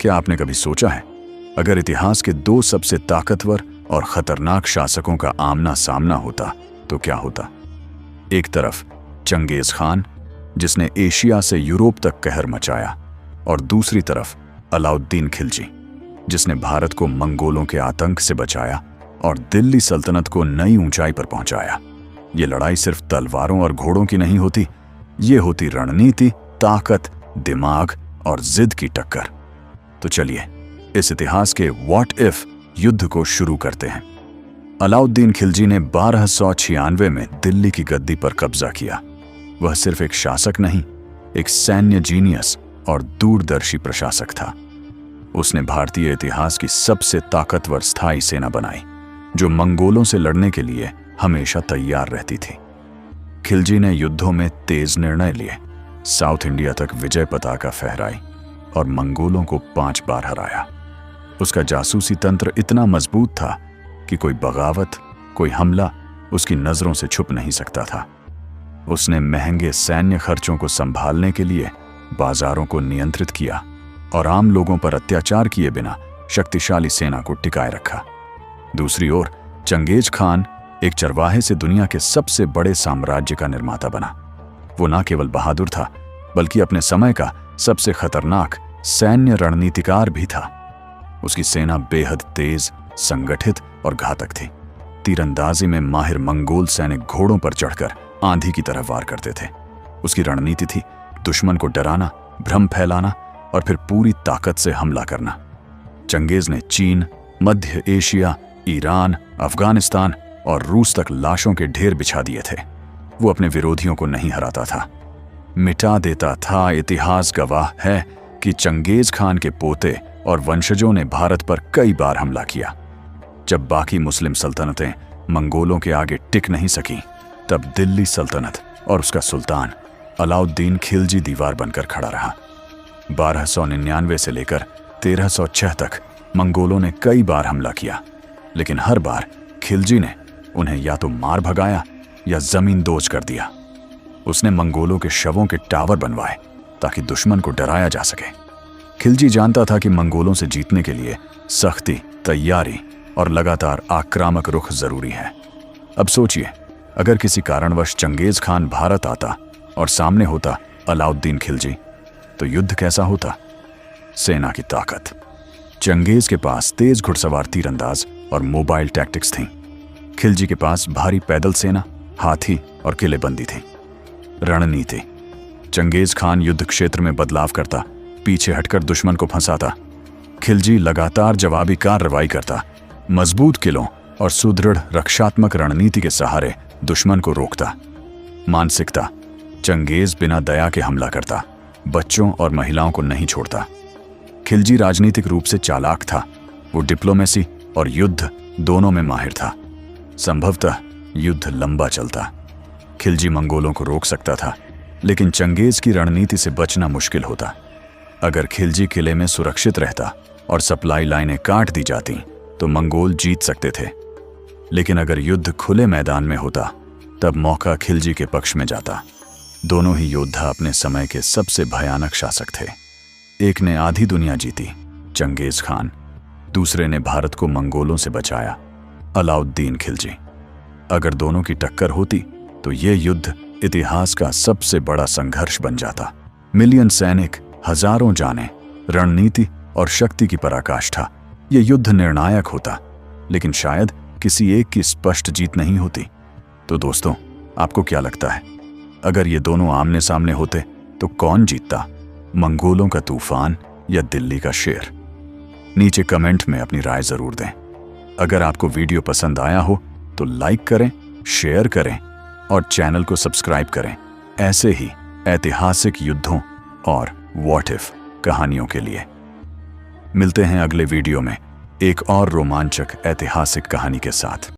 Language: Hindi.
क्या आपने कभी सोचा है, अगर इतिहास के दो सबसे ताकतवर और खतरनाक शासकों का आमना सामना होता तो क्या होता? एक तरफ चंगेज खान, जिसने एशिया से यूरोप तक कहर मचाया, और दूसरी तरफ अलाउद्दीन खिलजी, जिसने भारत को मंगोलों के आतंक से बचाया और दिल्ली सल्तनत को नई ऊंचाई पर पहुंचाया। ये लड़ाई सिर्फ तलवारों और घोड़ों की नहीं होती, ये होती रणनीति, ताकत, दिमाग और जिद की टक्कर। तो चलिए इस इतिहास के व्हाट इफ युद्ध को शुरू करते हैं। अलाउद्दीन खिलजी ने 1296 में दिल्ली की गद्दी पर कब्जा किया। वह सिर्फ एक शासक नहीं, एक सैन्य जीनियस और दूरदर्शी प्रशासक था। उसने भारतीय इतिहास की सबसे ताकतवर स्थायी सेना बनाई, जो मंगोलों से लड़ने के लिए हमेशा तैयार रहती थी। खिलजी ने युद्धों में तेज निर्णय लिए, साउथ इंडिया तक विजय पताका फहराई और मंगोलों को 5 बार हराया। उसका जासूसी तंत्र इतना मजबूत था कि कोई बगावत, कोई हमला उसकी नजरों से छुप नहीं सकता था। उसने महंगे सैन्य खर्चों को संभालने के लिए बाजारों को नियंत्रित किया और आम लोगों पर अत्याचार किए बिना शक्तिशाली सेना को टिकाए रखा। दूसरी ओर चंगेज खान एक चरवाहे से दुनिया के सबसे बड़े साम्राज्य का निर्माता बना। वो न केवल बहादुर था, बल्कि अपने समय का सबसे खतरनाक सैन्य रणनीतिकार भी था। उसकी सेना बेहद तेज, संगठित और घातक थी। तीरंदाजी में माहिर मंगोल सैनिक घोड़ों पर चढ़कर आंधी की तरह वार करते थे। उसकी रणनीति थी दुश्मन को डराना, भ्रम फैलाना और फिर पूरी ताकत से हमला करना। चंगेज ने चीन, मध्य एशिया, ईरान, अफगानिस्तान और रूस तक लाशों के ढेर बिछा दिए थे। वो अपने विरोधियों को नहीं हराता था, मिटा देता था। इतिहास गवाह है कि चंगेज खान के पोते और वंशजों ने भारत पर कई बार हमला किया। जब बाकी मुस्लिम सल्तनतें मंगोलों के आगे टिक नहीं सकी, तब दिल्ली सल्तनत और उसका सुल्तान अलाउद्दीन खिलजी दीवार बनकर खड़ा रहा। 1299 से लेकर 1306 तक मंगोलों ने कई बार हमला किया, लेकिन हर बार खिलजी ने उन्हें या तो मार भगाया या जमीन दोज कर दिया। उसने मंगोलों के शवों के टावर बनवाए ताकि दुश्मन को डराया जा सके। खिलजी जानता था कि मंगोलों से जीतने के लिए सख्ती, तैयारी और लगातार आक्रामक रुख जरूरी है। अब सोचिए, अगर किसी कारणवश चंगेज खान भारत आता और सामने होता अलाउद्दीन खिलजी, तो युद्ध कैसा होता? सेना की ताकत। चंगेज के पास तेज घुड़सवार तीरंदाज और मोबाइल टैक्टिक्स थीं। खिलजी के पास भारी पैदल सेना, हाथी और किलेबंदी थी। रणनीति। चंगेज खान युद्ध क्षेत्र में बदलाव करता, पीछे हटकर दुश्मन को फंसाता। खिलजी लगातार जवाबी कार्रवाई करता, मजबूत किलों और सुदृढ़ रक्षात्मक रणनीति के सहारे दुश्मन को रोकता। मानसिकता। चंगेज बिना दया के हमला करता, बच्चों और महिलाओं को नहीं छोड़ता। खिलजी राजनीतिक रूप से चालाक था। वो डिप्लोमेसी और युद्ध दोनों में माहिर था। संभवतः युद्ध लंबा चलता। खिलजी मंगोलों को रोक सकता था, लेकिन चंगेज की रणनीति से बचना मुश्किल होता। अगर खिलजी किले में सुरक्षित रहता और सप्लाई लाइनें काट दी जाती तो मंगोल जीत सकते थे, लेकिन अगर युद्ध खुले मैदान में होता तब मौका खिलजी के पक्ष में जाता। दोनों ही योद्धा अपने समय के सबसे भयानक शासक थे। एक ने आधी दुनिया जीती, चंगेज खान। दूसरे ने भारत को मंगोलों से बचाया, अलाउद्दीन खिलजी। अगर दोनों की टक्कर होती तो ये युद्ध इतिहास का सबसे बड़ा संघर्ष बन जाता। मिलियन सैनिक, हजारों जानें, रणनीति और शक्ति की पराकाष्ठा। ये युद्ध निर्णायक होता, लेकिन शायद किसी एक की स्पष्ट जीत नहीं होती। तो दोस्तों, आपको क्या लगता है, अगर ये दोनों आमने सामने होते तो कौन जीतता? मंगोलों का तूफान या दिल्ली का शेर? नीचे कमेंट में अपनी राय जरूर दें। अगर आपको वीडियो पसंद आया हो तो लाइक करें, शेयर करें और चैनल को सब्सक्राइब करें, ऐसे ही ऐतिहासिक युद्धों और व्हाट इफ कहानियों के लिए। मिलते हैं अगले वीडियो में एक और रोमांचक ऐतिहासिक कहानी के साथ।